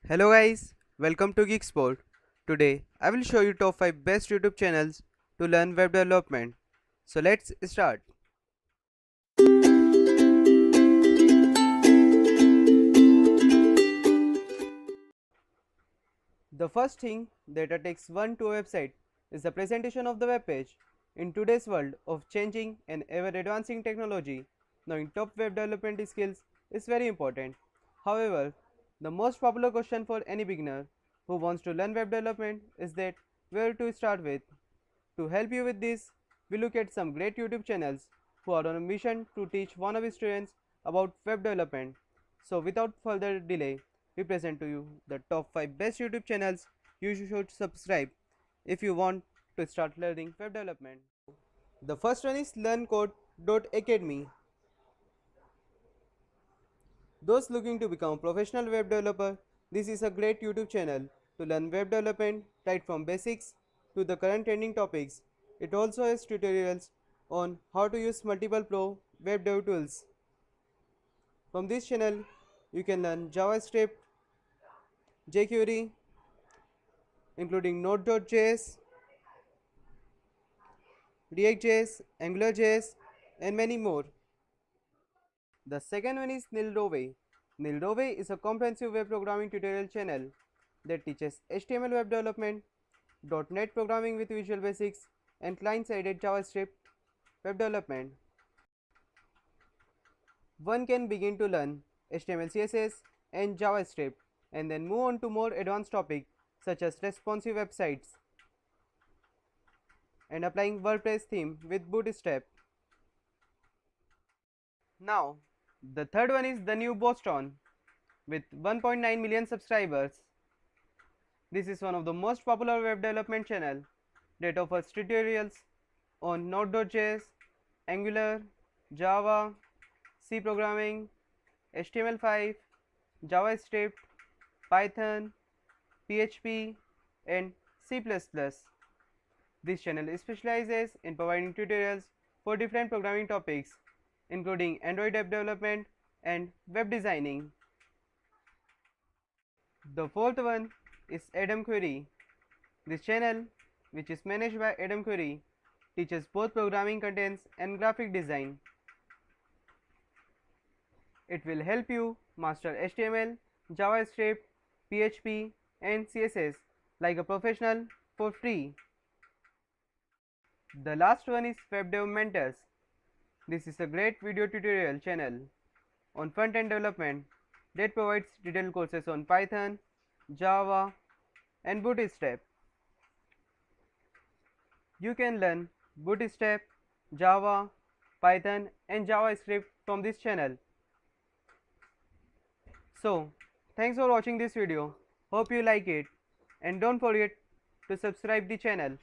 Hello guys, welcome to GeeksPort. Today I will show you top 5 best YouTube channels to learn web development. So let's start. The first thing that takes one to a website is the presentation of the web page. In today's world of changing and ever advancing technology, knowing top web development skills is very important. However, the most popular question for any beginner who wants to learn web development is that where to start with. To help you with this, we look at some great YouTube channels who are on a mission to teach wannabe students about web development. So without further delay, we present to you the top 5 best YouTube channels you should subscribe if you want to start learning web development. The first one is learncode.academy. Those looking to become a professional web developer, this is a great YouTube channel to learn web development right from basics to the current trending topics. It also has tutorials on how to use multiple pro web dev tools. From this channel, you can learn JavaScript, jQuery, including Node.js, react.js, angular.js, and many more. The second one is Nildove. Nildove is a comprehensive web programming tutorial channel that teaches HTML web development, .NET programming with Visual Basics, and client-sided JavaScript web development. One can begin to learn HTML, CSS, and JavaScript, and then move on to more advanced topics such as responsive websites and applying WordPress theme with Bootstrap. Now, the third one is the new Boston with 1.9 million subscribers. This is one of the most popular web development channel that offers tutorials on Node.js, Angular, Java, C programming, HTML5, JavaScript, Python, PHP, and C++. This channel specializes in providing tutorials for different programming topics, including Android app development and web designing. The fourth one is Adam Query. This channel, which is managed by Adam Query, teaches both programming contents and graphic design. It will help you master HTML, JavaScript, PHP, and CSS like a professional for free. The last one is WebDev Mentors. This is a great video tutorial channel on front-end development that provides detailed courses on Python, Java, and Bootstrap. You can learn Bootstrap, Java, Python, and JavaScript from this channel. So, thanks for watching this video. Hope you like it, and don't forget to subscribe the channel.